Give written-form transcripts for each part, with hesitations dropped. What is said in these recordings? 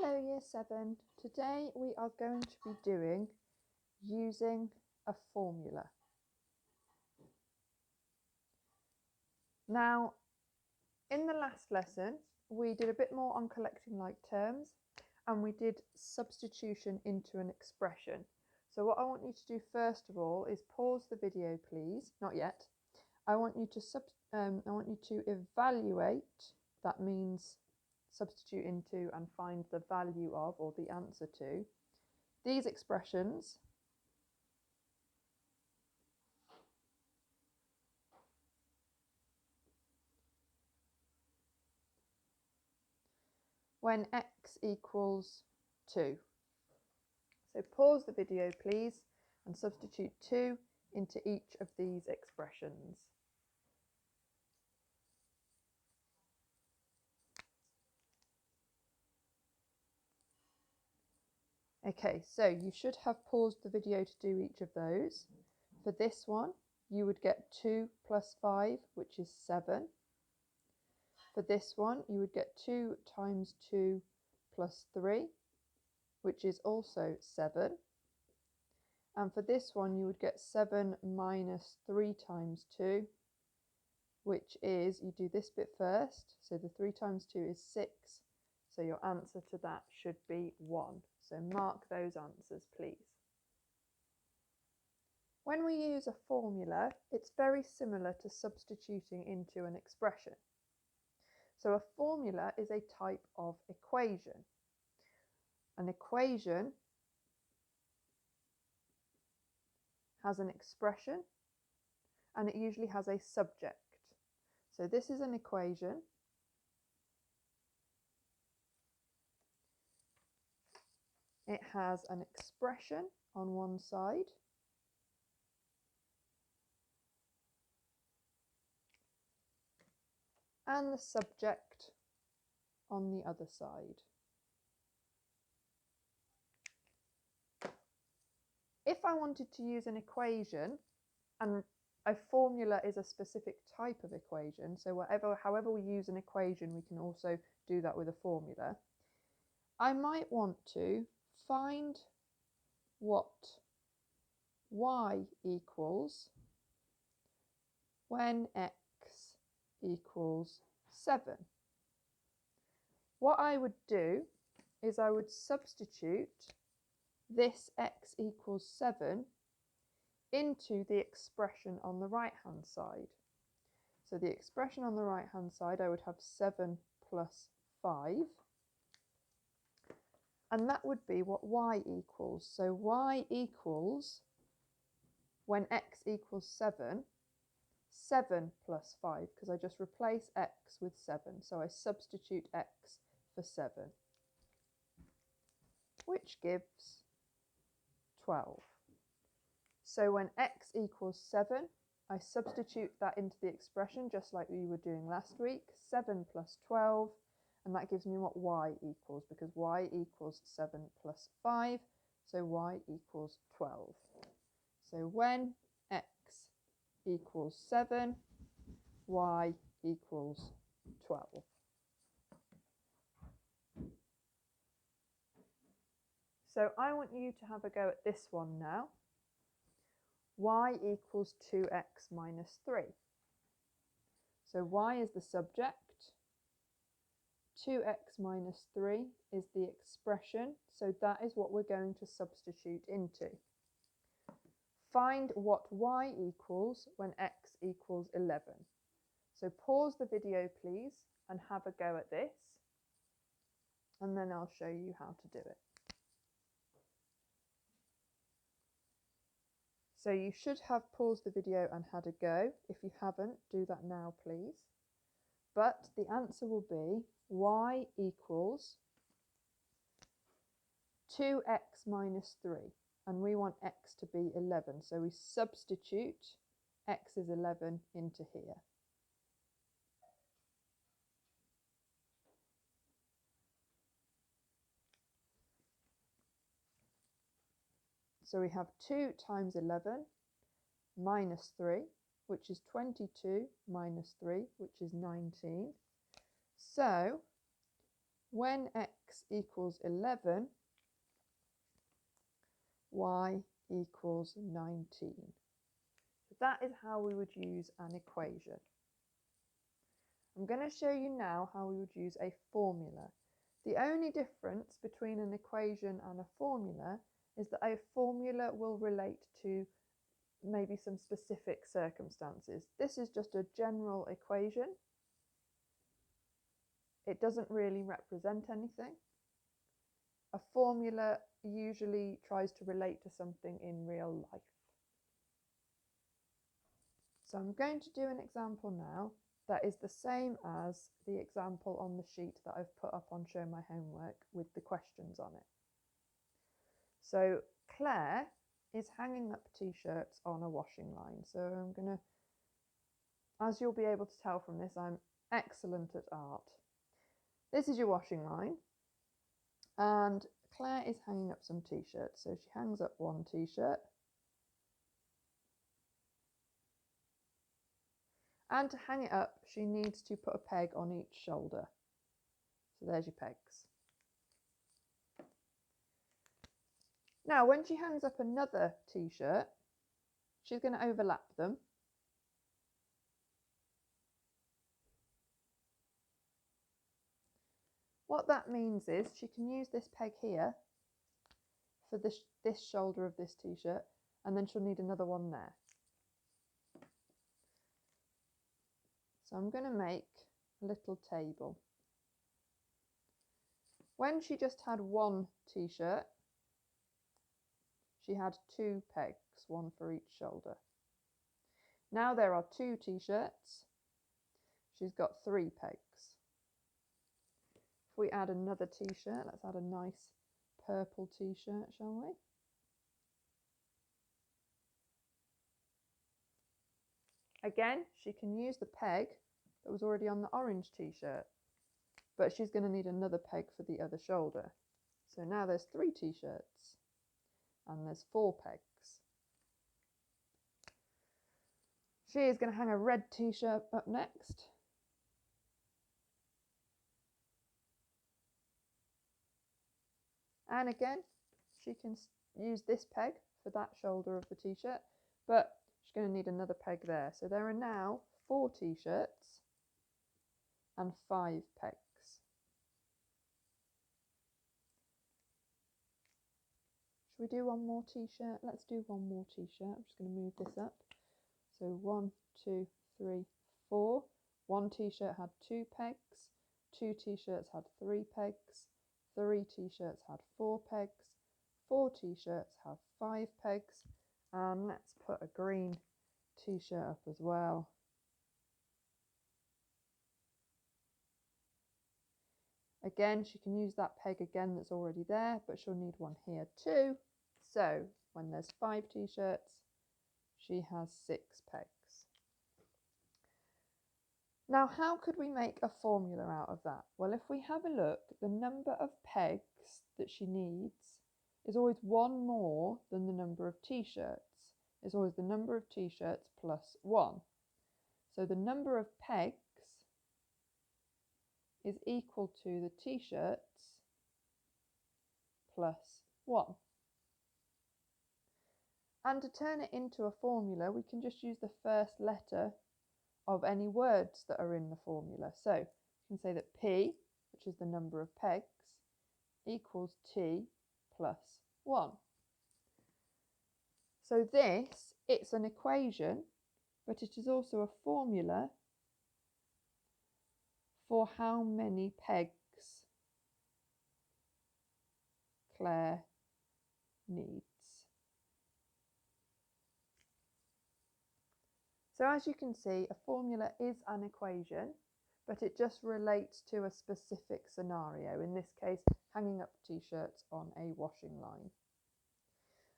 Hello Year 7, today we are going to be doing using a formula. Now, in the last lesson we did a bit more on collecting like terms and we did substitution into an expression. So what I want you to do first of all is pause the video please, not yet. I want you to evaluate, that means substitute into and find the value of or the answer to these expressions when x equals 2. So pause the video please and substitute 2 into each of these expressions. Okay, so you should have paused the video to do each of those. For this one, you would get 2 plus 5, which is 7. For this one, you would get 2 times 2 plus 3, which is also 7. And for this one, you would get 7 minus 3 times 2, which is, you do this bit first, so the 3 times 2 is 6, so your answer to that should be 1. So mark those answers, please. When we use a formula, it's very similar to substituting into an expression. So a formula is a type of equation. An equation has an expression and it usually has a subject. So this is an equation. It has an expression on one side and the subject on the other side. If I wanted to use an equation, and a formula is a specific type of equation, so however we use an equation, we can also do that with a formula. I might want to find what y equals when x equals 7. What I would do is I would substitute this x equals 7 into the expression on the right hand side. So the expression on the right hand side, I would have 7 plus 5, and that would be what y equals. So y equals, when x equals 7, 7 plus 5, because I just replace x with 7, so I substitute x for 7, which gives 12. So when x equals 7, I substitute that into the expression just like we were doing last week, 7 plus 12, and that gives me what y equals, because y equals 7 plus 5, so y equals 12. So when x equals 7, y equals 12. So I want you to have a go at this one now. Y equals 2x minus 3. So y is the subject, 2x minus 3 is the expression, so that is what we're going to substitute into. Find what y equals when x equals 11. So pause the video please and have a go at this, and then I'll show you how to do it. So you should have paused the video and had a go. If you haven't, do that now please. But the answer will be y equals 2x minus 3, and we want x to be 11, so we substitute x is 11 into here. So we have 2 times 11 minus 3, which is 22 minus 3, which is 19. So when x equals 11, y equals 19. So that is how we would use an equation. I'm going to show you now how we would use a formula. The only difference between an equation and a formula is that a formula will relate to maybe some specific circumstances. This is just a general equation. It doesn't really represent anything. A formula usually tries to relate to something in real life. So I'm going to do an example now that is the same as the example on the sheet that I've put up on Show My Homework with the questions on it. So Claire is hanging up t-shirts on a washing line. So I'm going to, as you'll be able to tell from this, I'm excellent at art. This is your washing line, and Claire is hanging up some t-shirts. So she hangs up one t-shirt. And to hang it up, she needs to put a peg on each shoulder. So there's your pegs. Now, when she hangs up another t-shirt, she's going to overlap them. What that means is she can use this peg here for this shoulder of this t-shirt, and then she'll need another one there. So I'm going to make a little table. When she just had one t-shirt, she had 2 pegs, one for each shoulder. Now there are 2 t-shirts. She's got 3 pegs. If we add another t-shirt, let's add a nice purple t-shirt, shall we? Again, she can use the peg that was already on the orange t-shirt, but she's going to need another peg for the other shoulder. So now there's 3 t-shirts and there's 4 pegs. She is going to hang a red t-shirt up next. And again, she can use this peg for that shoulder of the t-shirt, but she's going to need another peg there. So there are now 4 t-shirts and 5 pegs. Should we do one more t-shirt? Let's do one more t-shirt. I'm just going to move this up. So 1, 2, 3, 4. One t-shirt had 2 pegs. 2 t-shirts had 3 pegs. 3 t-shirts had 4 pegs. 4 t-shirts have 5 pegs. And let's put a green t-shirt up as well. Again, she can use that peg again that's already there, but she'll need one here too. So when there's 5 t-shirts, she has 6 pegs. Now, how could we make a formula out of that? Well, if we have a look, the number of pegs that she needs is always one more than the number of t-shirts. It's always the number of t-shirts plus 1. So the number of pegs is equal to the t-shirts plus 1. And to turn it into a formula, we can just use the first letter of any words that are in the formula. So you can say that P, which is the number of pegs, equals T plus 1. So this, it's an equation, but it is also a formula for how many pegs Claire needs. So as you can see, a formula is an equation, but it just relates to a specific scenario, in this case, hanging up t-shirts on a washing line.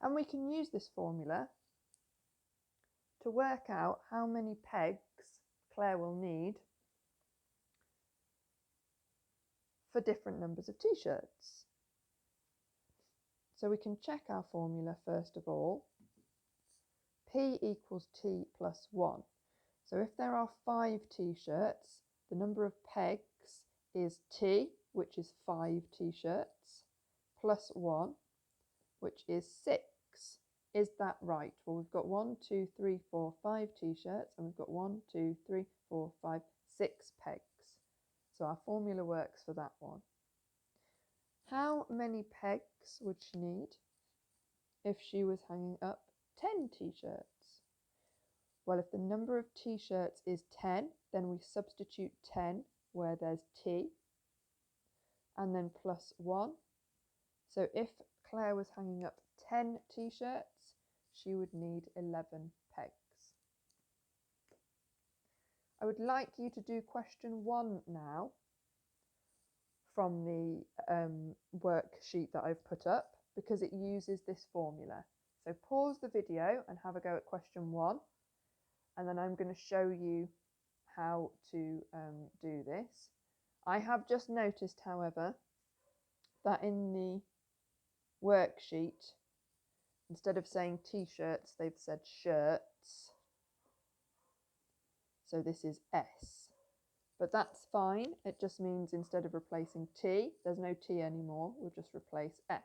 And we can use this formula to work out how many pegs Claire will need for different numbers of t-shirts. So we can check our formula first of all. P equals T plus 1. So if there are 5 t-shirts, the number of pegs is T, which is 5 t-shirts, plus 1, which is 6. Is that right? Well, we've got 1, 2, 3, 4, 5 t-shirts, and we've got 1, 2, 3, 4, 5, 6 pegs. So our formula works for that one. How many pegs would she need if she was hanging up 10 t-shirts? Well, if the number of t-shirts is 10, then we substitute 10 where there's t, and then plus 1. So if Claire was hanging up 10 t-shirts, she would need 11 pegs. I would like you to do question 1 now from the worksheet that I've put up, because it uses this formula. So pause the video and have a go at question 1, and then I'm going to show you how to do this. I have just noticed, however, that in the worksheet, instead of saying t-shirts, they've said shirts. So this is S. But that's fine. It just means instead of replacing T, there's no T anymore. We'll just replace S.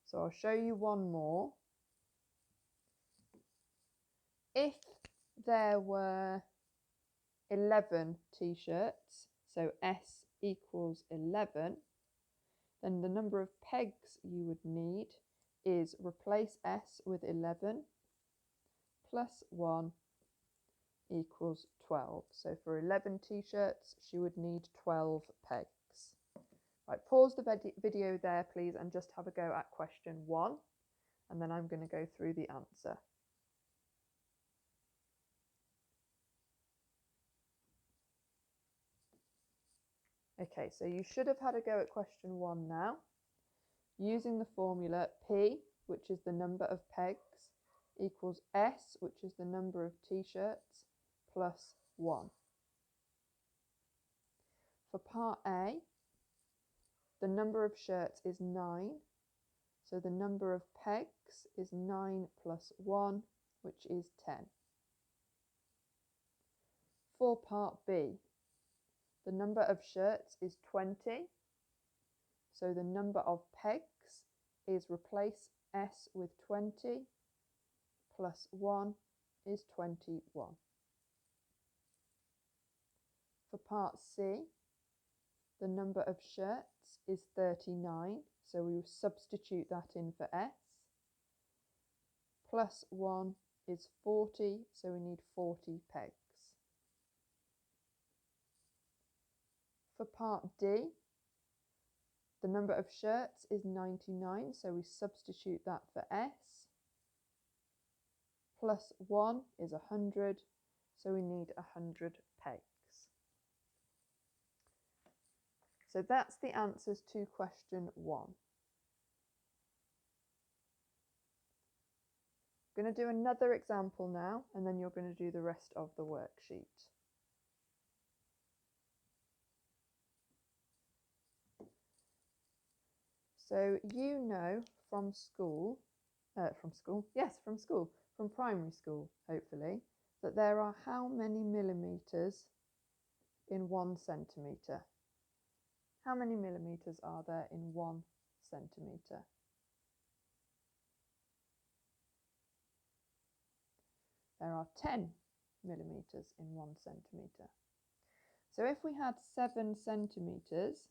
So I'll show you one more. If there were 11 t-shirts, so S equals 11, then the number of pegs you would need is replace S with 11 plus 1 equals 12. So for 11 t-shirts, she would need 12 pegs. Right, pause the video there, please, and just have a go at question 1, and then I'm going to go through the answer. Okay, so you should have had a go at question 1 now, using the formula P, which is the number of pegs, equals S, which is the number of t-shirts, plus 1. For part A, the number of shirts is 9, so the number of pegs is 9 plus 1, which is 10. For part B, the number of shirts is 20, so the number of pegs is replace S with 20 plus 1 is 21. For part C, the number of shirts is 39, so we will substitute that in for S. Plus 1 is 40, so we need 40 pegs. For part D, the number of shirts is 99, so we substitute that for S. Plus 1 is 100, so we need 100 pegs. So that's the answers to question 1. I'm going to do another example now, and then you're going to do the rest of the worksheet. So you know from primary school, hopefully, that there are how many millimetres in 1 centimetre? How many millimetres are there in 1 centimetre? There are 10 millimetres in 1 centimetre. So if we had 7 centimetres,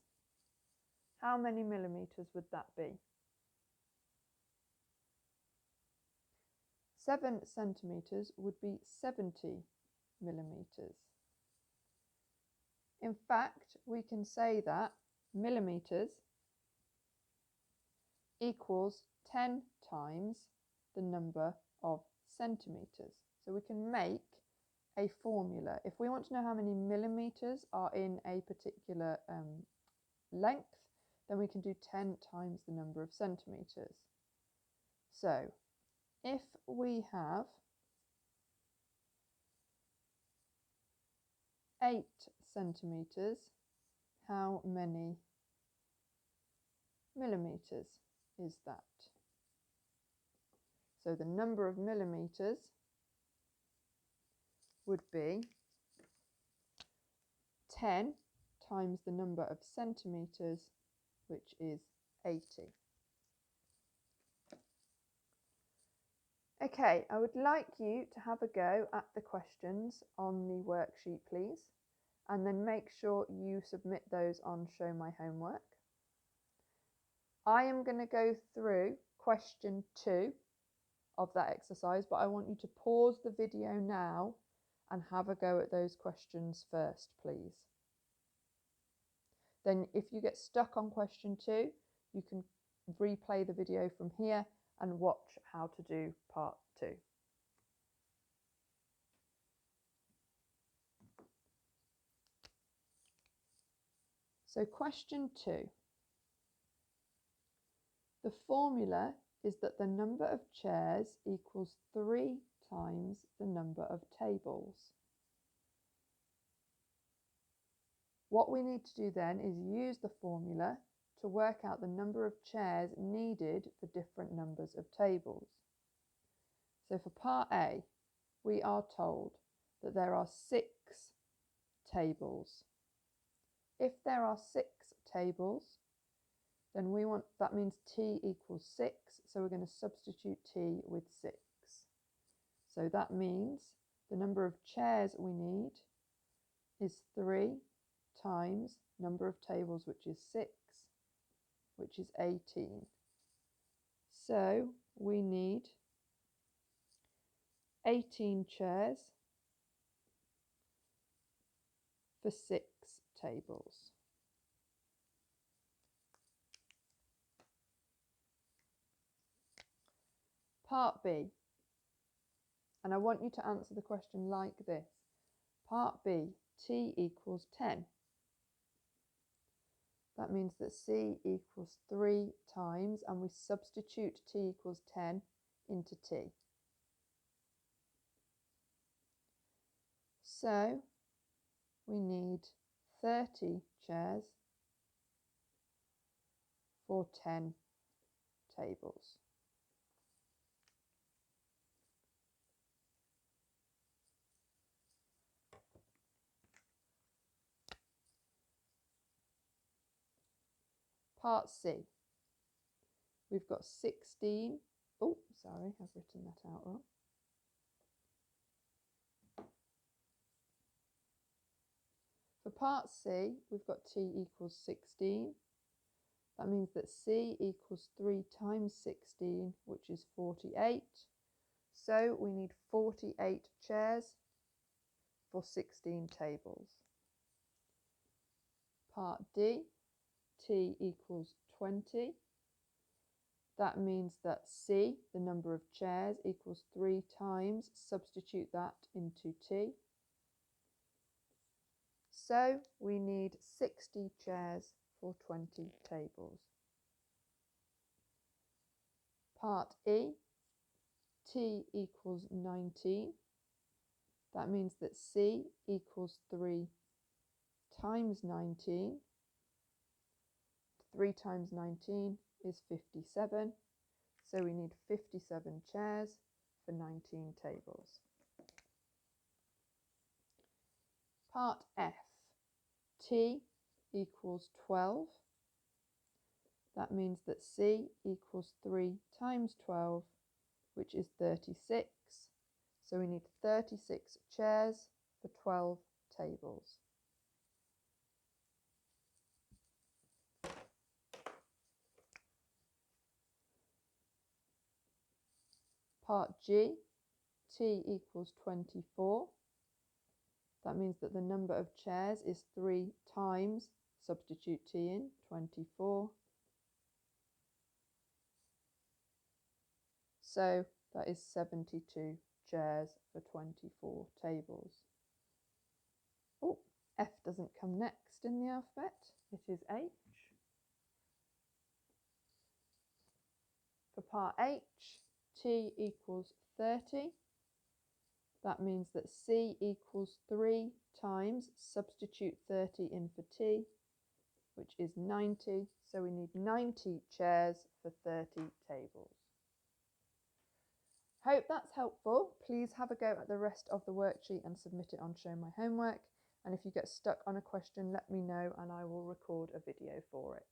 how many millimetres would that be? 7 centimetres would be 70 millimetres. In fact, we can say that millimetres equals 10 times the number of centimetres. So we can make a formula. If we want to know how many millimetres are in a particular length, then we can do 10 times the number of centimetres. So if we have 8 centimetres, how many millimetres is that? So the number of millimetres would be 10 times the number of centimetres, which is 80. Okay, I would like you to have a go at the questions on the worksheet, please, and then make sure you submit those on Show My Homework. I am going to go through question 2 of that exercise, but I want you to pause the video now and have a go at those questions first, please. Then if you get stuck on question 2, you can replay the video from here and watch how to do part 2. So question 2. The formula is that the number of chairs equals 3 times the number of tables. What we need to do then is use the formula to work out the number of chairs needed for different numbers of tables. So for part A, we are told that there are 6 tables. If there are 6 tables, then that means t equals 6, so we're going to substitute t with 6. So that means the number of chairs we need is 3 times number of tables, which is 6, which is 18. So we need 18 chairs for 6 tables. Part B, and I want you to answer the question like this. Part B, t equals 10. That means that c equals 3 times, and we substitute t equals 10 into t. So we need 30 chairs for 10 tables. Part C, we've got 16, oh sorry, I've written that out wrong. For part C, we've got t equals 16. That means that c equals 3 times 16, which is 48. So we need 48 chairs for 16 tables. Part D, t equals 20. That means that c, the number of chairs, equals 3 times, substitute that into t. So we need 60 chairs for 20 tables. Part E, t equals 19. That means that c equals 3 times 19. 3 times 19 is 57. So we need 57 chairs for 19 tables. Part F, t equals 12. That means that c equals 3 times 12, which is 36. So we need 36 chairs for 12 tables. Part G, t equals 24. That means that the number of chairs is 3 times, substitute t in, 24. So that is 72 chairs for 24 tables. Oh, F doesn't come next in the alphabet, it is H. For part H, t equals 30. That means that c equals 3 times, substitute 30 in for t, which is 90. So we need 90 chairs for 30 tables. Hope that's helpful. Please have a go at the rest of the worksheet and submit it on Show My Homework. And if you get stuck on a question, let me know and I will record a video for it.